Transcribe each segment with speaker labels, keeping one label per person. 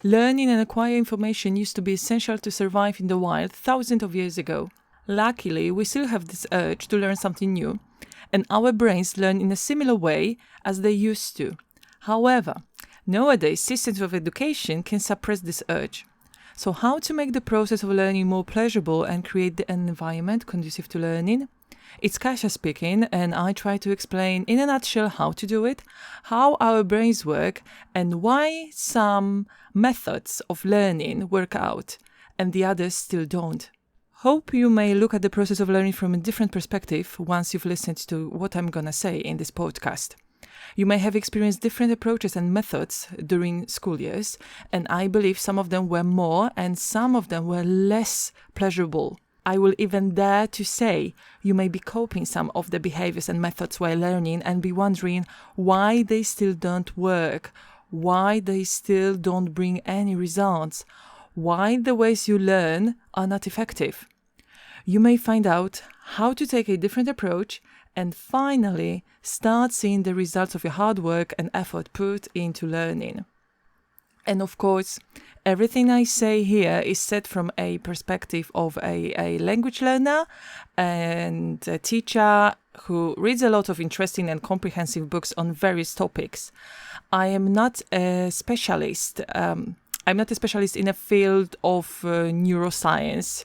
Speaker 1: Learning and acquiring information used to be essential to survive in the wild thousands of years ago. Luckily, we still have this urge to learn something new, and our brains learn in a similar way as they used to. However, nowadays, systems of education can suppress this urge. So how to make the process of learning more pleasurable and create an environment conducive to learning? It's Kasia speaking, and I try to explain in a nutshell how to do it, how our brains work, and why some methods of learning work out and the others still don't. Hope you may look at the process of learning from a different perspective once you've listened to what I'm gonna say in this podcast. You may have experienced different approaches and methods during school years, and I believe some of them were more and some of them were less pleasurable. I will even dare to say you may be copying some of the behaviors and methods while learning and be wondering why they still don't work, why they still don't bring any results, why the ways you learn are not effective. You may find out how to take a different approach and finally start seeing the results of your hard work and effort put into learning. And of course, everything I say here is set from a perspective of a language learner and a teacher who reads a lot of interesting and comprehensive books on various topics. I am not a specialist. I'm not a specialist in a field of neuroscience.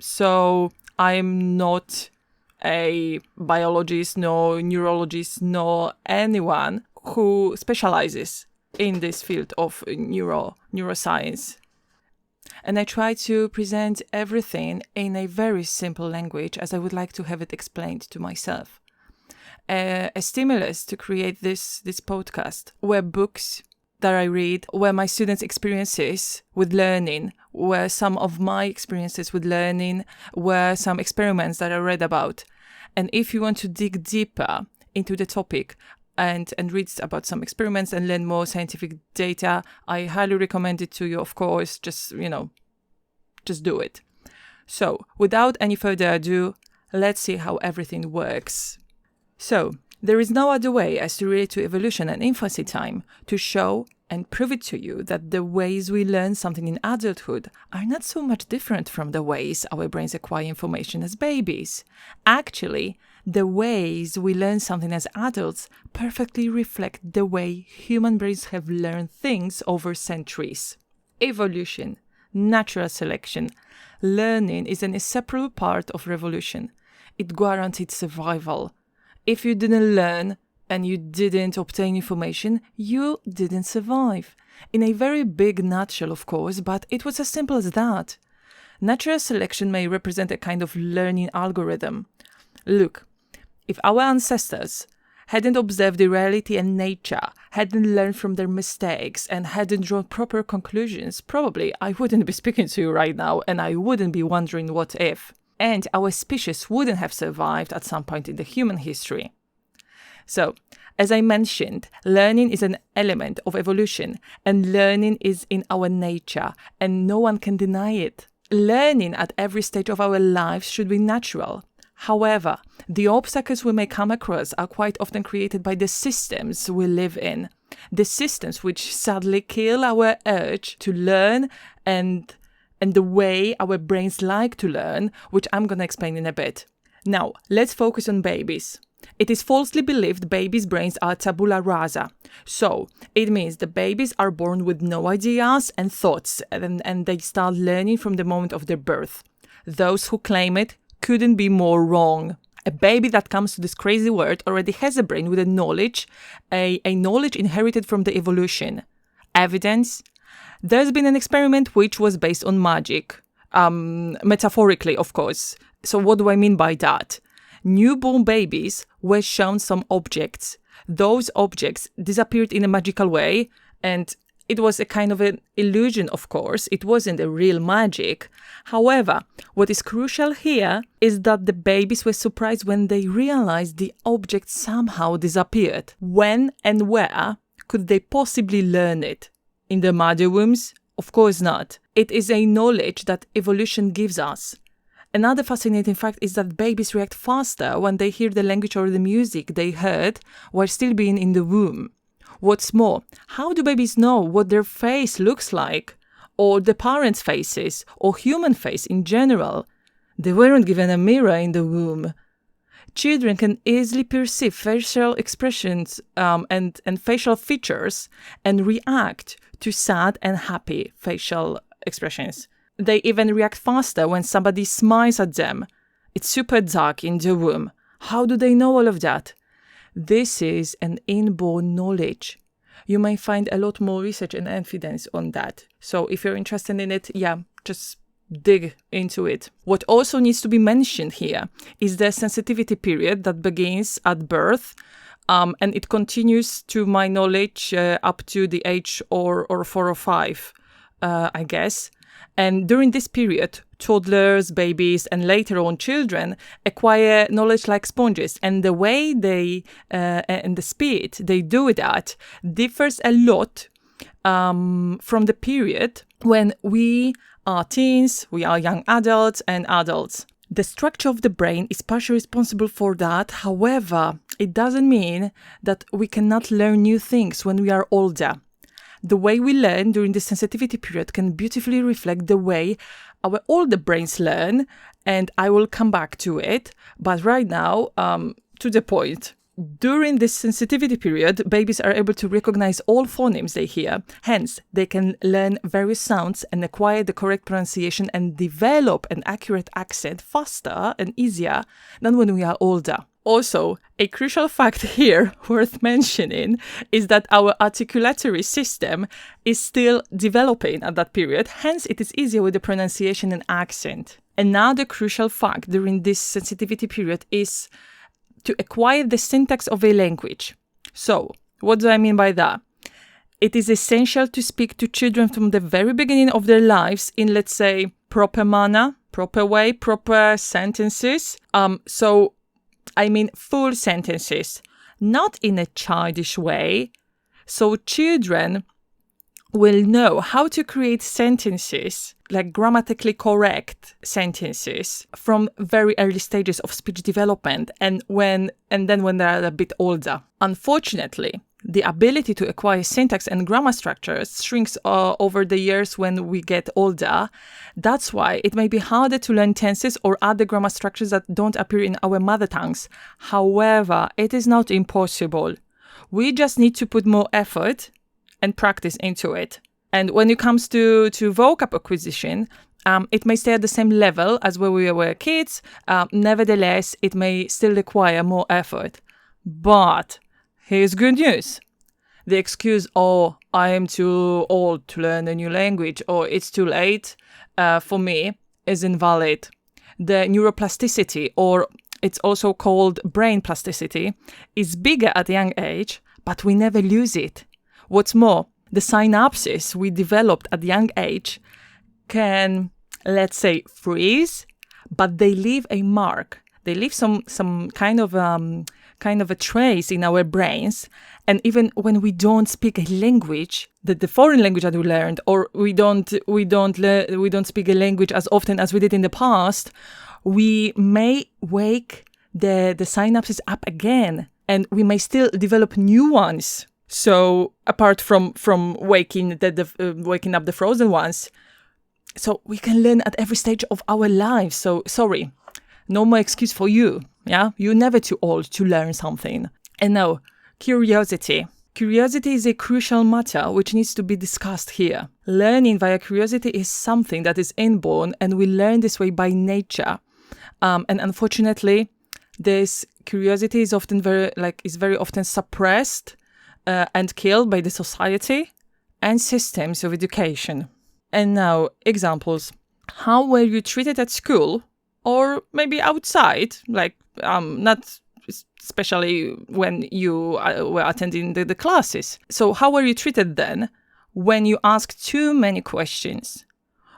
Speaker 1: So I'm not a biologist, nor neurologist, nor anyone who specializes in this field of neuroscience. And I try to present everything in a very simple language as I would like to have it explained to myself. A stimulus to create this podcast were books that I read, were my students' experiences with learning, were some of my experiences with learning, were some experiments that I read about. And if you want to dig deeper into the topic, and read about some experiments and learn more scientific data, I highly recommend it to you, of course. Just do it. So, without any further ado, let's see how everything works. So, there is no other way as to relate to evolution and infancy time to show and prove it to you that the ways we learn something in adulthood are not so much different from the ways our brains acquire information as babies. Actually, the ways we learn something as adults perfectly reflect the way human brains have learned things over centuries. Evolution, natural selection, learning is an inseparable part of revolution. It guaranteed survival. If you didn't learn and you didn't obtain information, you didn't survive. In a very big nutshell, of course, but it was as simple as that. Natural selection may represent a kind of learning algorithm. Look, if our ancestors hadn't observed the reality and nature, hadn't learned from their mistakes, and hadn't drawn proper conclusions, probably I wouldn't be speaking to you right now, and I wouldn't be wondering what if. And our species wouldn't have survived at some point in the human history. So, as I mentioned, learning is an element of evolution, and learning is in our nature, and no one can deny it. Learning at every stage of our lives should be natural. However, the obstacles we may come across are quite often created by the systems we live in. The systems which sadly kill our urge to learn and the way our brains like to learn, which I'm going to explain in a bit. Now, let's focus on babies. It is falsely believed babies' brains are tabula rasa. So, it means the babies are born with no ideas and thoughts, and they start learning from the moment of their birth. Those who claim it couldn't be more wrong. A baby that comes to this crazy world already has a brain with a knowledge inherited from the evolution. Evidence? There's been an experiment which was based on magic. Metaphorically, of course. So what do I mean by that? Newborn babies were shown some objects. Those objects disappeared in a magical way, and it was a kind of an illusion, of course. It wasn't a real magic. However, what is crucial here is that the babies were surprised when they realized the object somehow disappeared. When and where could they possibly learn it? In the mother wombs? Of course not. It is a knowledge that evolution gives us. Another fascinating fact is that babies react faster when they hear the language or the music they heard while still being in the womb. What's more, how do babies know what their face looks like, or the parents' faces, or human face in general? They weren't given a mirror in the womb. Children can easily perceive facial expressions and facial features and react to sad and happy facial expressions. They even react faster when somebody smiles at them. It's super dark in the womb. How do they know all of that? This is an inborn knowledge. You may find a lot more research and evidence on that. So if you're interested in it, just dig into it. What also needs to be mentioned here is the sensitivity period that begins at birth, and it continues, to my knowledge, up to the age or 4 or 5, I guess. And during this period, toddlers, babies, and later on children acquire knowledge like sponges. And the way they, and the speed they do that differs a lot from the period when we are teens, we are young adults and adults. The structure of the brain is partially responsible for that. However, it doesn't mean that we cannot learn new things when we are older. The way we learn during the sensitivity period can beautifully reflect the way our older brains learn, and I will come back to it. But right now, to the point. During this sensitivity period, babies are able to recognize all phonemes they hear. Hence, they can learn various sounds and acquire the correct pronunciation and develop an accurate accent faster and easier than when we are older. Also, a crucial fact here worth mentioning is that our articulatory system is still developing at that period. Hence, it is easier with the pronunciation and accent. Another crucial fact during this sensitivity period is to acquire the syntax of a language. So, what do I mean by that? It is essential to speak to children from the very beginning of their lives in, let's say, proper manner, proper way, proper sentences. So, I mean full sentences, not in a childish way. So, children will know how to create sentences, like grammatically correct sentences, from very early stages of speech development and then when they're a bit older. Unfortunately, the ability to acquire syntax and grammar structures shrinks over the years when we get older. That's why it may be harder to learn tenses or other grammar structures that don't appear in our mother tongues. However, it is not impossible. We just need to put more effort and practice into it. And when it comes to vocab acquisition, it may stay at the same level as when we were kids. Nevertheless, it may still require more effort. But here's good news. The excuse, oh, I am too old to learn a new language, or it's too late, for me, is invalid. The neuroplasticity, or it's also called brain plasticity, is bigger at a young age, but we never lose it. What's more, the synapses we developed at a young age can, let's say, freeze, but they leave a mark. They leave some kind of a trace in our brains. And even when we don't speak a language, the foreign language that we learned, or we don't speak a language as often as we did in the past, we may wake the synapses up again, and we may still develop new ones. So apart from waking up the frozen ones, so we can learn at every stage of our lives. So sorry, no more excuse for you. Yeah, you're never too old to learn something. And now, curiosity. Curiosity is a crucial matter which needs to be discussed here. Learning via curiosity is something that is inborn, and we learn this way by nature. And unfortunately, this curiosity is very often suppressed and killed by the society and systems of education. And now, examples. How were you treated at school, or maybe outside, not especially when you were attending the classes? So how were you treated then when you asked too many questions?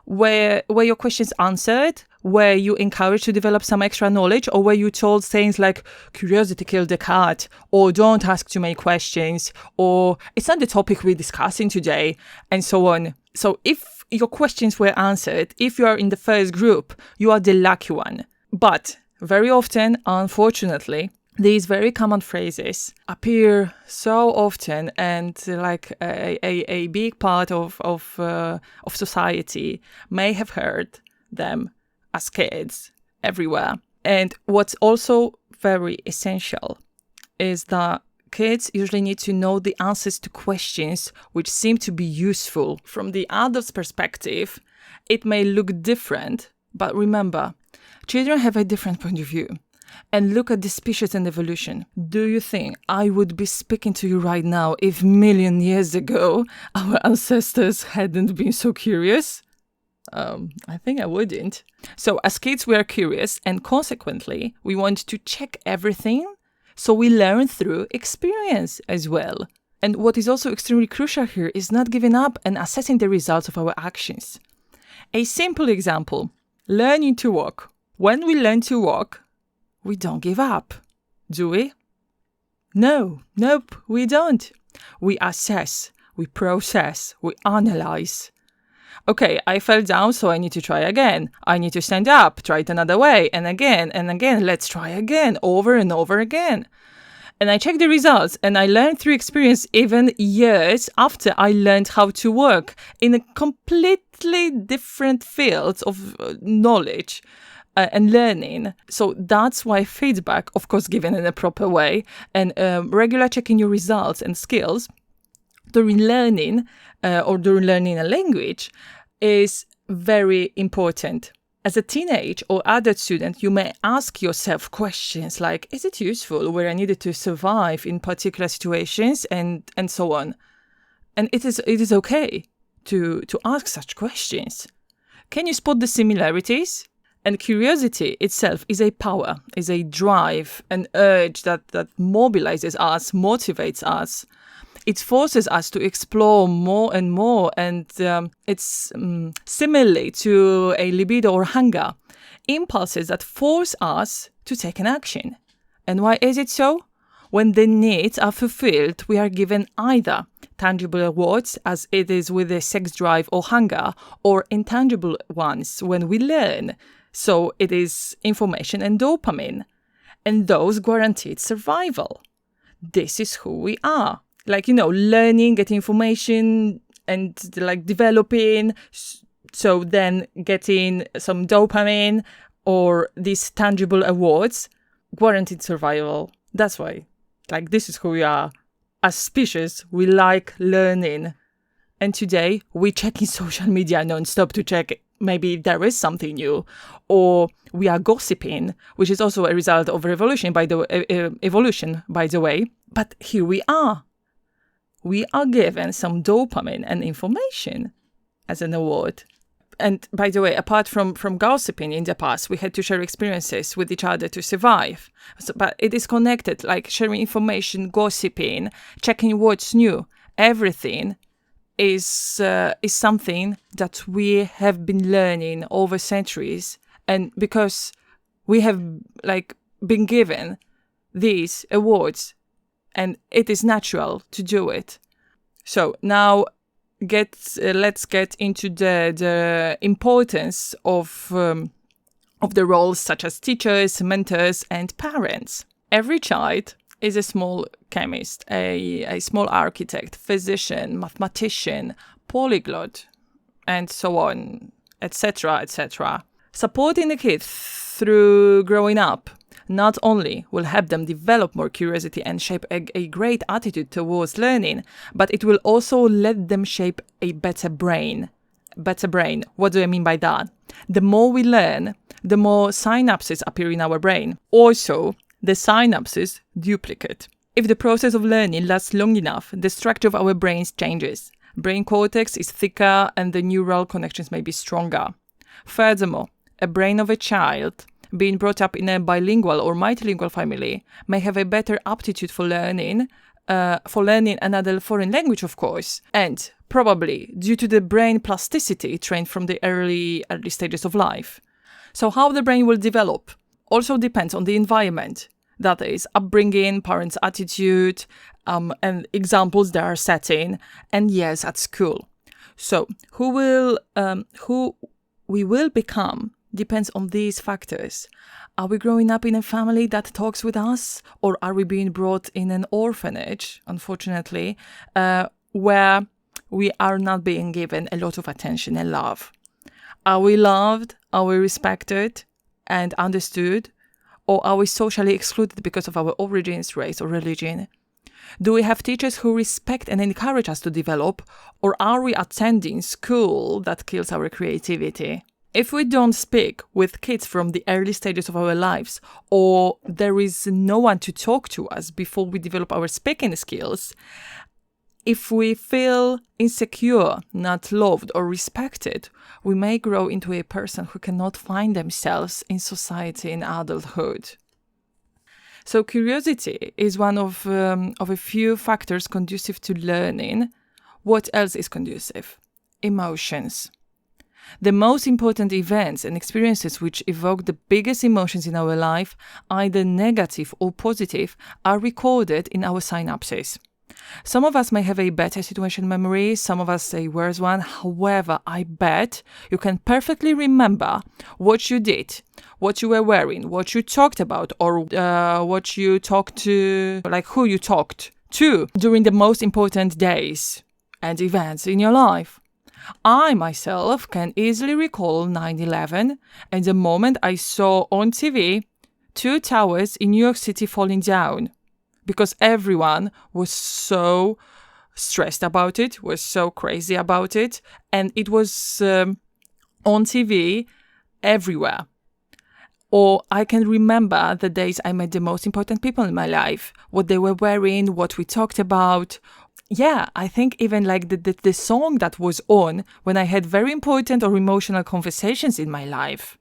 Speaker 1: Were your questions answered? Were you encouraged to develop some extra knowledge? Or were you told things like, curiosity killed the cat, or don't ask too many questions, or it's not the topic we're discussing today, and so on? So if your questions were answered, if you are in the first group, you are the lucky one. But very often, unfortunately, these very common phrases appear so often, and like a big part of society may have heard them as kids everywhere. And what's also very essential is that kids usually need to know the answers to questions which seem to be useful. From the adult's perspective, it may look different, but remember, children have a different point of view. And look at the species and evolution. Do you think I would be speaking to you right now if million years ago our ancestors hadn't been so curious? I think I wouldn't. So as kids, we are curious, and consequently, we want to check everything. So we learn through experience as well. And what is also extremely crucial here is not giving up and assessing the results of our actions. A simple example, learning to walk. When we learn to walk, we don't give up, do we? Nope, we don't. We assess, we process, we analyze. Okay, I fell down, so I need to try again. I need to stand up, try it another way, and again, let's try again, over and over again. And I check the results, and I learned through experience even years after I learned how to work in a completely different fields of knowledge. And learning. So that's why feedback, of course, given in a proper way, and regular checking your results and skills during learning or during learning a language is very important. As a teenage or adult student, you may ask yourself questions like, is it useful where I needed to survive in particular situations, and so on. And it is okay to ask such questions. Can you spot the similarities? And curiosity itself is a power, is a drive, an urge that mobilizes us, motivates us. It forces us to explore more and more, and it's similarly to a libido or hunger, impulses that force us to take an action. And why is it so? When the needs are fulfilled, we are given either tangible rewards, as it is with the sex drive or hunger, or intangible ones when we learn. So it is information and dopamine, and those guaranteed survival. This is who we are. Like, learning, getting information, and like developing. So then getting some dopamine or these tangible awards, guaranteed survival. That's why, this is who we are. As species, we like learning. And today, we check in social media non-stop to check maybe there is something new, or we are gossiping, which is also a result of evolution, by the way. But here we are. We are given some dopamine and information as an award. And by the way, apart from gossiping in the past, we had to share experiences with each other to survive. But it is connected, like sharing information, gossiping, checking what's new, everything is something that we have been learning over centuries, and because we have been given these awards, and it is natural to do it. So now let's get into the importance of the roles such as teachers, mentors, and parents. Every child is a small chemist, a small architect, physician, mathematician, polyglot, and so on, etc., etc. Supporting the kids through growing up not only will help them develop more curiosity and shape a great attitude towards learning, but it will also let them shape a better brain. Better brain. What do I mean by that? The more we learn, the more synapses appear in our brain. Also, the synapses duplicate. If the process of learning lasts long enough, the structure of our brains changes. Brain cortex is thicker and the neural connections may be stronger. Furthermore, a brain of a child being brought up in a bilingual or multilingual family may have a better aptitude for learning another foreign language, of course, and probably due to the brain plasticity trained from the early stages of life. So how the brain will develop also depends on the environment. That is, upbringing, parents' attitude, and examples they are setting, and yes, at school. So who we will become depends on these factors. Are we growing up in a family that talks with us, or are we being brought in an orphanage, unfortunately, where we are not being given a lot of attention and love? Are we loved? Are we respected and understood? Or are we socially excluded because of our origins, race, or religion? Do we have teachers who respect and encourage us to develop, or are we attending school that kills our creativity? If we don't speak with kids from the early stages of our lives, or there is no one to talk to us before we develop our speaking skills, if we feel insecure, not loved or respected, we may grow into a person who cannot find themselves in society in adulthood. So curiosity is one of a few factors conducive to learning. What else is conducive? Emotions. The most important events and experiences which evoke the biggest emotions in our life, either negative or positive, are recorded in our synapses. Some of us may have a better situation memory, some of us a worse one. However, I bet you can perfectly remember what you did, what you were wearing, what you talked about, or what you talked to, like who you talked to during the most important days and events in your life. I myself can easily recall 9/11 and the moment I saw on TV 2 towers in New York City falling down, because everyone was so stressed about it, was so crazy about it, and it was on TV everywhere. Or I can remember the days I met the most important people in my life, what they were wearing, what we talked about. Yeah, I think even like the song that was on when I had very important or emotional conversations in my life.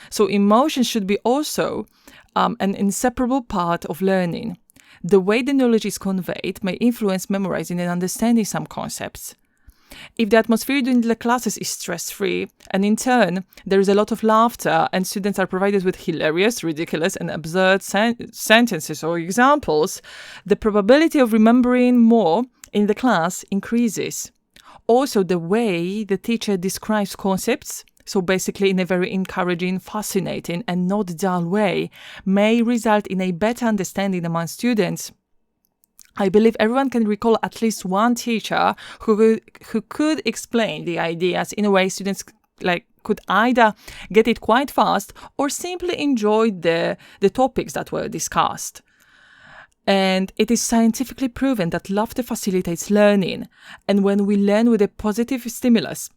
Speaker 1: So emotions should be also an inseparable part of learning. The way the knowledge is conveyed may influence memorizing and understanding some concepts. If the atmosphere during the classes is stress-free, and in turn there is a lot of laughter and students are provided with hilarious, ridiculous and absurd sentences or examples, the probability of remembering more in the class increases. Also, the way the teacher describes concepts, so basically in a very encouraging, fascinating and not dull way, may result in a better understanding among students. I believe everyone can recall at least one teacher who could explain the ideas in a way students could either get it quite fast or simply enjoy the topics that were discussed. And it is scientifically proven that laughter facilitates learning. And when we learn with a positive stimulus,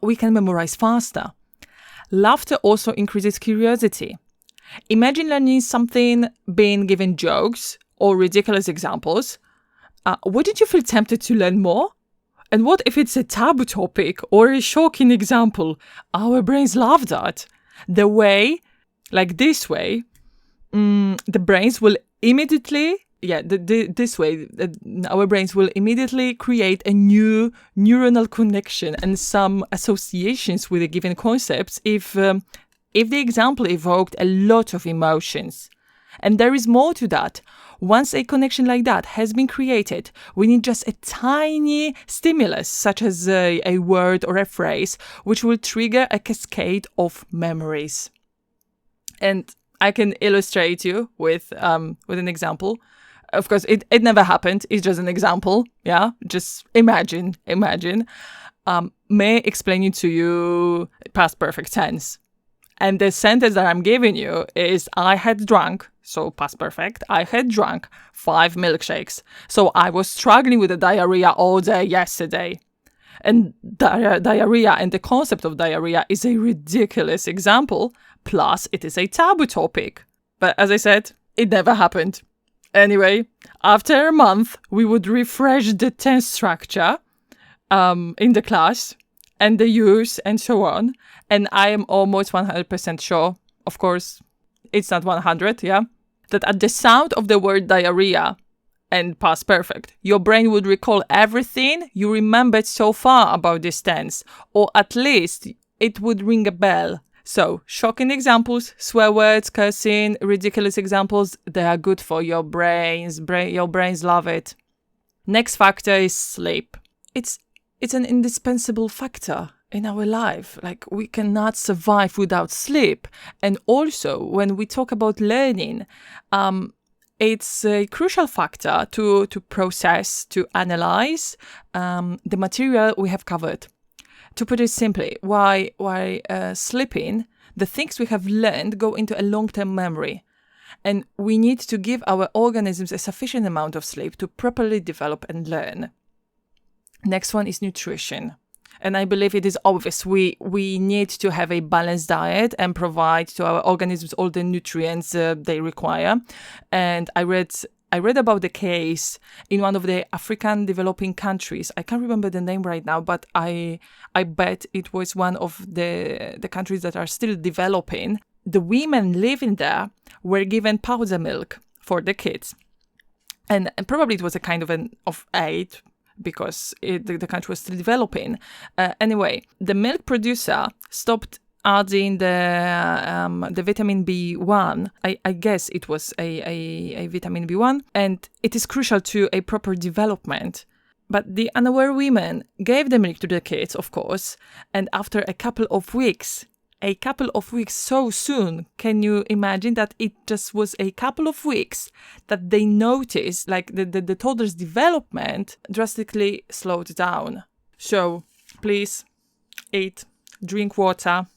Speaker 1: we can memorize faster. Laughter also increases curiosity. Imagine learning something being given jokes or ridiculous examples. Wouldn't you feel tempted to learn more? And what if it's a taboo topic or a shocking example? Our brains love that. The way, like this way, the brains will immediately, this way, our brains will immediately create a new neuronal connection and some associations with a given concepts if the example evoked a lot of emotions. And there is more to that. Once a connection like that has been created, we need just a tiny stimulus, such as a word or a phrase, which will trigger a cascade of memories. And I can illustrate you with an example. Of course, it never happened. It's just an example. Yeah, just imagine. May explain it to you past perfect tense. And the sentence that I'm giving you is I had drunk, so past perfect, I had drunk 5 milkshakes. So I was struggling with the diarrhea all day yesterday. And diarrhea and the concept of diarrhea is a ridiculous example. Plus, it is a taboo topic. But as I said, it never happened. Anyway, after a month, we would refresh the tense structure in the class and the use and so on. And I am almost 100% sure, of course, it's not 100, that at the sound of the word diarrhea and past perfect, your brain would recall everything you remembered so far about this tense, or at least it would ring a bell. So, shocking examples, swear words, cursing, ridiculous examples, they are good for your brains. Your brains love it. Next factor is sleep. It's an indispensable factor in our life. Like, we cannot survive without sleep. And also, when we talk about learning, it's a crucial factor to process, to analyze the material we have covered. To put it simply, while sleeping, the things we have learned go into a long-term memory. And we need to give our organisms a sufficient amount of sleep to properly develop and learn. Next one is nutrition. And I believe it is obvious. We need to have a balanced diet and provide to our organisms all the nutrients they require. And I read about the case in one of the African developing countries. I can't remember the name right now, but I bet it was one of the countries that are still developing. The women living there were given powder milk for the kids. And probably it was a kind of aid, because the country was still developing. Anyway, the milk producer stopped adding the vitamin B1. I guess it was a vitamin B1, and it is crucial to a proper development. But the unaware women gave the milk to the kids, of course, and after a couple of weeks so soon, can you imagine that it just was a couple of weeks that they noticed, like, the toddler's development drastically slowed down. So please eat, drink water.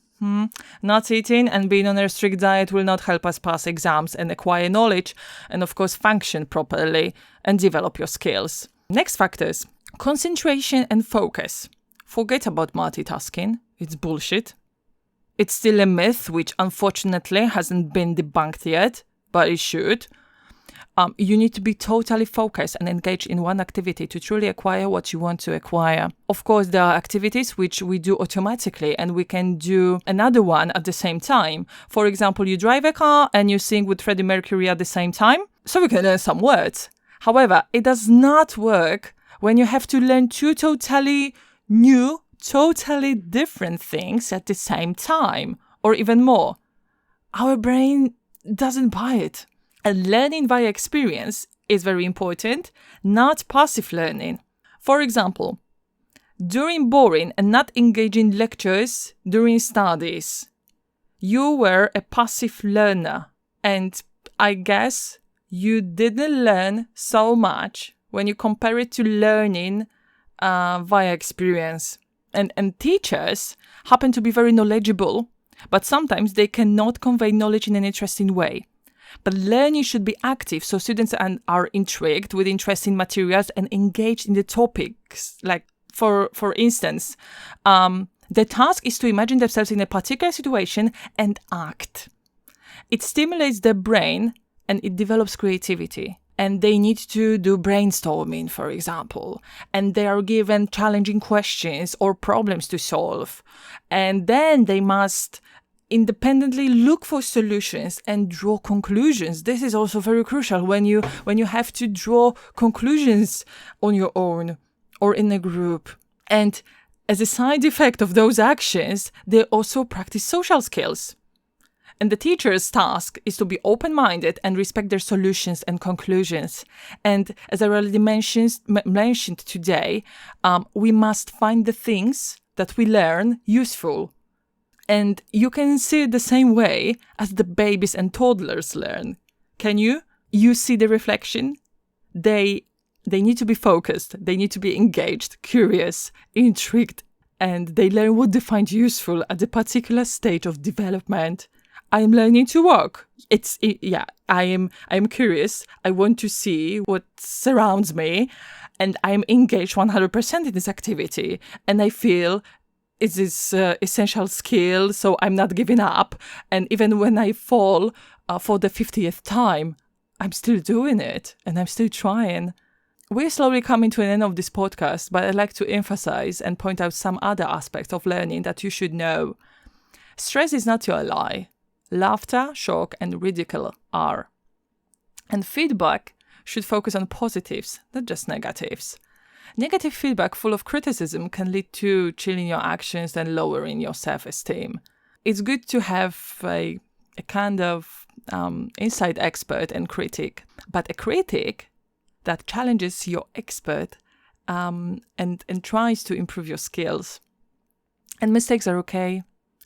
Speaker 1: Not eating and being on a strict diet will not help us pass exams and acquire knowledge, and of course function properly and develop your skills. Next factors: concentration and focus. Forget about multitasking. It's bullshit. It's still a myth, which unfortunately hasn't been debunked yet, but it should. You need to be totally focused and engaged in one activity to truly acquire what you want to acquire. Of course, there are activities which we do automatically, and we can do another one at the same time. For example, you drive a car and you sing with Freddie Mercury at the same time, so we can learn some words. However, it does not work when you have to learn two totally new, totally different things at the same time, or even more. Our brain doesn't buy it. And learning via experience is very important, not passive learning. For example, during boring and not engaging lectures during studies, you were a passive learner, and I guess you didn't learn so much when you compare it to learning via experience. And teachers happen to be very knowledgeable, but sometimes they cannot convey knowledge in an interesting way. But learning should be active, so students are intrigued with interesting materials and engaged in the topics. Like, for instance, the task is to imagine themselves in a particular situation and act. It stimulates their brain and it develops creativity. And they need to do brainstorming, for example, and they are given challenging questions or problems to solve. And then they must independently look for solutions and draw conclusions. This is also very crucial when you have to draw conclusions on your own or in a group. And as a side effect of those actions, they also practice social skills. And the teacher's task is to be open-minded and respect their solutions and conclusions. And as I already mentioned today, we must find the things that we learn useful. And you can see it the same way as the babies and toddlers learn. Can you? You see the reflection? They need to be focused. They need to be engaged, curious, intrigued, and they learn what they find useful at a particular stage of development. I am learning to walk. I am curious. I want to see what surrounds me, and I am engaged 100% in this activity. And I feel it's this essential skill, so I'm not giving up. And even when I fall for the 50th time, I'm still doing it, and I'm still trying. We're slowly coming to an end of this podcast, but I'd like to emphasize and point out some other aspects of learning that you should know. Stress is not your ally. Laughter, shock, and ridicule are. And feedback should focus on positives, not just negatives. Negative feedback full of criticism can lead to chilling your actions and lowering your self-esteem. It's good to have a kind of inside expert and critic, but a critic that challenges your expert and tries to improve your skills. And mistakes are okay.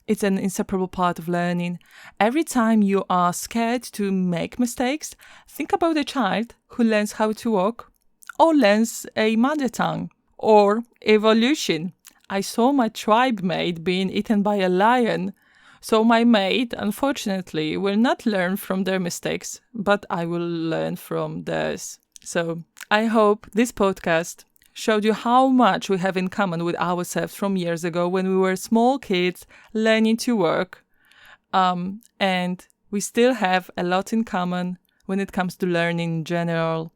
Speaker 1: It's an inseparable part of learning. Every time you are scared to make mistakes, think about a child who learns how to walk, or learns a mother tongue, or evolution. I saw my tribe mate being eaten by a lion, so my mate, unfortunately, will not learn from their mistakes, but I will learn from theirs. So I hope this podcast showed you how much we have in common with ourselves from years ago when we were small kids learning to work. And we still have a lot in common when it comes to learning in general.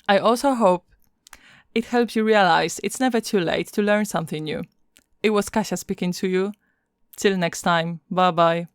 Speaker 1: I also hope it helps you realize it's never too late to learn something new. It was Kasia speaking to you. Till next time. Bye-bye.